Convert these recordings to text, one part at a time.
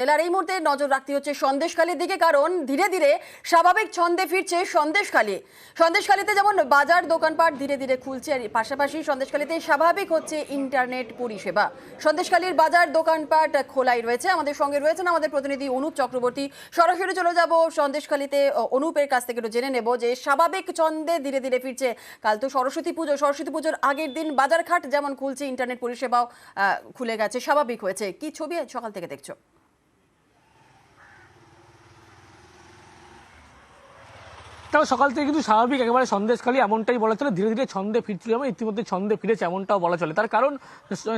জেলার এই মুহূর্তে নজর রাখতে হচ্ছে সন্দেশখালীর দিকে, কারণ ধীরে ধীরে স্বাভাবিক ছন্দে ফিরছে সন্দেশখালীতে যেমন বাজার দোকানপাট ধীরে ধীরে খুলছে, আর পাশাপাশি সন্দেশখালীতে স্বাভাবিক হচ্ছে ইন্টারনেট পরিষেবা। সন্দেশখালীর বাজার দোকানপাট খোলাই রয়েছে। আমাদের সঙ্গে রয়েছেন আমাদের প্রতিনিধি অনুপ চক্রবর্তী। সরাসরি চলে যাব সন্দেশখালীতে, অনুপের কাছ থেকে একটু জেনে নেব যে স্বাভাবিক ছন্দে ধীরে ধীরে ফিরছে। কাল তো সরস্বতী পুজোর আগের দিন বাজারঘাট যেমন খুলছে, ইন্টারনেট পরিষেবাও খুলে গেছে, স্বাভাবিক হয়েছে। কি ছবি সকাল থেকে দেখছো? তাও সকাল থেকে কিন্তু স্বাভাবিক একেবারে সন্দেশখালী এমনটাই বলা চলে, ধীরে ধীরে ছন্দে ফিরছিল এবং ইতিমধ্যে ছন্দে ফিরেছে এমনটাও বলা চলে। তার কারণ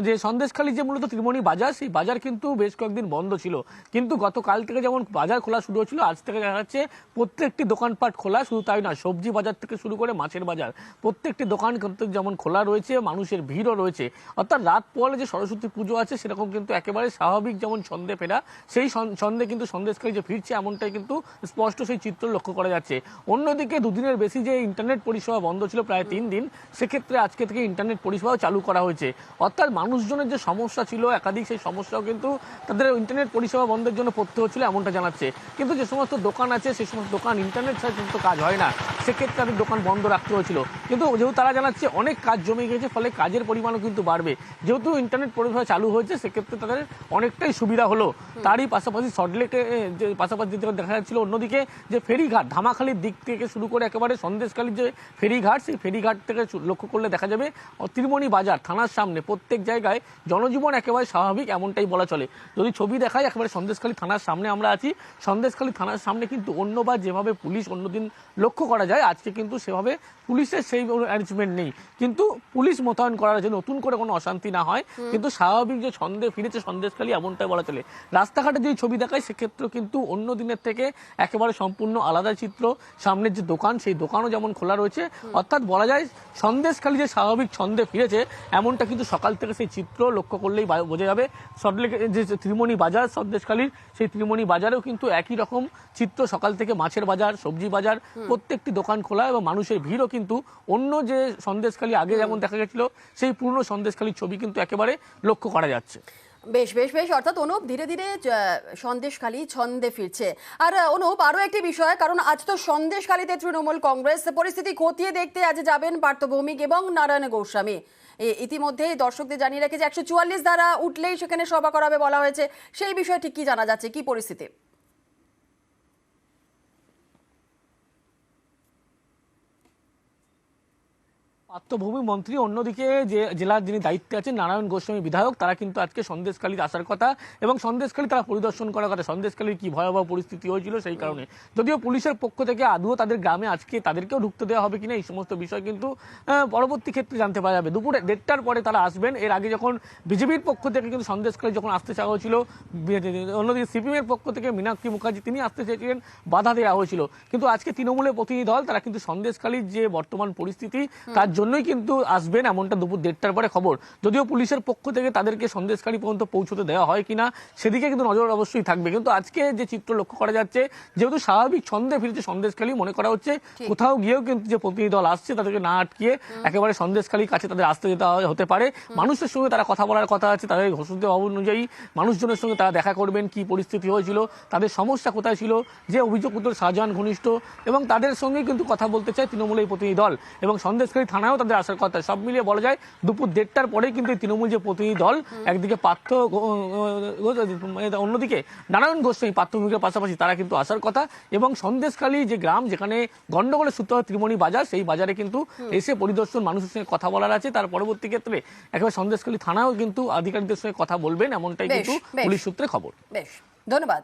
যে সন্দেশখালী যে মূলত ত্রিমণি বাজার, সেই বাজার কিন্তু বেশ কয়েকদিন বন্ধ ছিল, কিন্তু গতকাল থেকে যেমন বাজার খোলা শুরু হয়েছিল, আজ থেকে দেখা যাচ্ছে প্রত্যেকটি দোকানপাট খোলা। শুধু তাই না, সবজি বাজার থেকে শুরু করে মাছের বাজার প্রত্যেকটি দোকান যেমন খোলা রয়েছে, মানুষের ভিড়ও রয়েছে। অর্থাৎ রাত পরে যে সরস্বতী পুজো আছে সেরকম কিন্তু একেবারে স্বাভাবিক যেমন ছন্দে ফেরা, সেই ছন্দে কিন্তু সন্দেশখালী যে ফিরছে এমনটাই কিন্তু স্পষ্ট সেই চিত্র লক্ষ্য করা যাচ্ছে। অন্যদিকে দুদিনের বেশি যে ইন্টারনেট পরিষেবা বন্ধ ছিল, প্রায় 3 দিন, সেক্ষেত্রে আজকে থেকে ইন্টারনেট পরিষেবাও চালু করা হয়েছে। অর্থাৎ মানুষজনের যে সমস্যা ছিল একাধিক, সেই সমস্যাও কিন্তু তাদের ইন্টারনেট পরিষেবা বন্ধের জন্য পড়তে হচ্ছিল এমনটা জানাচ্ছে। কিন্তু যে সমস্ত দোকান আছে সেই সমস্ত দোকান ইন্টারনেট ছাড়া কিন্তু কাজ হয় না, সেক্ষেত্রে তাদের দোকান বন্ধ রাখতে হয়েছিল। কিন্তু যেহেতু তারা জানাচ্ছে অনেক কাজ জমে গেছে, ফলে কাজের পরিমাণও কিন্তু বাড়বে। যেহেতু ইন্টারনেট পরিষেবা চালু হয়েছে সেক্ষেত্রে তাদের অনেকটাই সুবিধা হলো। তারই পাশাপাশি সল্টলেকে যে পাশাপাশি দেখা যাচ্ছিল অন্যদিকে যে ফেরিঘাট ধামাখালির দিক থেকে শুরু করে একেবারে সন্দেশখালীর যে ফেরিঘাট, সেই ফেরিঘাট থেকে লক্ষ্য করলে দেখা যাবে ত্রিমণি বাজার থানার সামনে প্রত্যেক জায়গায় জনজীবন একেবারে স্বাভাবিক এমনটাই বলা চলে। যদি ছবি দেখায়, একেবারে সন্দেশখালী থানার সামনে আমরা আছি। সন্দেশখালী থানার সামনে কিন্তু অন্যবার যেভাবে পুলিশ অন্যদিন লক্ষ্য করা যায়, আজকে কিন্তু সেভাবে পুলিশের সেই অ্যারেঞ্জমেন্ট নেই। কিন্তু পুলিশ মোতায়েন করার জন্য নতুন করে কোনো অশান্তি না হয়, কিন্তু স্বাভাবিক যে ছন্দে ফিরেছে সন্দেশখালী এমনটাই বলা চলে। রাস্তাঘাটে যদি ছবি দেখায় সেক্ষেত্রে কিন্তু অন্য দিনের থেকে একেবারে সম্পূর্ণ আলাদা চিত্র। সামনের যে দোকান, সেই দোকানও যেমন খোলা রয়েছে। অর্থাৎ বলা যায় সন্দেশখালী যে স্বাভাবিক ছন্দে ফিরেছে এমনটা কিন্তু সকাল থেকে সেই চিত্র লক্ষ্য করলেই বোঝা যাবে। সল্টলেকের যে ত্রিমণি বাজার সন্দেশখালীর, সেই ত্রিমণি বাজারেও কিন্তু একই রকম চিত্র। সকাল থেকে মাছের বাজার, সবজি বাজার প্রত্যেকটি দোকান খোলা এবং মানুষের ভিড়ও কিন্তু অন্য যে সন্দেশখালী আগে যেমন দেখা গেছিল সেই পুরনো সন্দেশখালীর ছবি কিন্তু একেবারে লক্ষ্য করা যাচ্ছে। বেশ বেশ বেশ অর্থাৎ অনুপ, ধীরে ধীরে সন্দেশখালী ছন্দে ফিরছে। আর অনুপ, আরো একটি বিষয়, কারণ আজ তো সন্দেশখালীতে তৃণমূল কংগ্রেস পরিস্থিতি খতিয়ে দেখতে আজ যাবেন পার্থ ভৌমিক এবং নারায়ণ গোস্বামী। ইতিমধ্যেই দর্শকদের জানিয়ে রেখেছে 144 ধারা উঠলেই সেখানে সভা করাবে বলা হয়েছে। সেই বিষয়ে ঠিক কি জানা যাচ্ছে, কি পরিস্থিতি? পার্থভূমি মন্ত্রী, অন্যদিকে যে জেলার যিনি দায়িত্বে আছেন নারায়ণ গোস্বামী বিধায়ক, তারা কিন্তু আজকে সন্দেশখালীতে আসার কথা এবং সন্দেশখালী তারা পরিদর্শন করার কথা। সন্দেশখালীর কি ভয়াবহ পরিস্থিতি হয়েছিল সেই কারণে, যদিও পুলিশের পক্ষ থেকে আদৌ তাদের গ্রামে আজকে তাদেরকেও ঢুকতে দেওয়া হবে কিনা এই সমস্ত বিষয় কিন্তু পরবর্তী ক্ষেত্রে জানতে পারা যাবে। দুপুরে 1:30টার পরে তারা আসবেন। এর আগে যখন বিজেপির পক্ষ থেকে কিন্তু সন্দেশখালী যখন আসতে চাওয়া হয়েছিল, অন্যদিকে সিপিএমের পক্ষ থেকে মীনাক্ষী মুখার্জি তিনি আসতে চেয়েছিলেন, বাধা দেওয়া হয়েছিল। কিন্তু আজকে তৃণমূলের প্রতিনিধি দল তারা কিন্তু সন্দেশখালীর যে বর্তমান পরিস্থিতি তার জন্যই কিন্তু আসবেন, এমনটা দুপুর 1:30টার পরে খবর। যদিও পুলিশের পক্ষ থেকে তাদেরকে সন্দেশখালী পর্যন্ত পৌঁছতে দেওয়া হয় কিনা সেদিকে কিন্তু নজর অবশ্যই থাকবে। কিন্তু আজকে যে চিত্র লক্ষ্য করা যাচ্ছে, যেহেতু স্বাভাবিক ছন্দে ফিরেছে সন্দেশখালী, মনে করা হচ্ছে কোথাও গিয়েও কিন্তু যে প্রতিনিধি দল আসছে তাদেরকে না আটকিয়ে একেবারে সন্দেশখালীর কাছে তাদের আসতে যেতে হতে পারে। মানুষের সঙ্গে তারা কথা বলার কথা আছে, তাদের ঘোষণা অনুযায়ী মানুষজনের সঙ্গে তারা দেখা করবেন, কি পরিস্থিতি হয়েছিল, তাদের সমস্যা কোথায় ছিল, যে অভিযোগ উত্তর শাহজাহান ঘনিষ্ঠ, এবং তাদের সঙ্গে কিন্তু কথা বলতে চায় তৃণমূলের প্রতিনিধি দল এবং সন্দেশখালী থানায়ও তাদের আসার কথা। সব মিলিয়ে বলা যায় দুপুর 1:30টার পরেই কিন্তু তৃণমূল যে প্রতিনিধি দল, একদিকে পার্থ, অন্যদিকে নারায়ণ গোস্বামী, পার্থভূমিকের পাশাপাশি তারা কিন্তু আসার কথা এবং সন্দেশখালী যে গ্রাম যেখানে গন্ডগোলের সূত্র হয় ত্রিমণি বাজার, সেই বাজারে কিন্তু এসে পরিদর্শন, মানুষের সঙ্গে কথা বলার আছে। তার পরবর্তী ক্ষেত্রে একেবারে সন্দেশখালী থানাও কিন্তু আধিকারিকদের সঙ্গে কথা বলবেন, এমনটাই কিন্তু পুলিশ সূত্রে খবর। বেশ, ধন্যবাদ।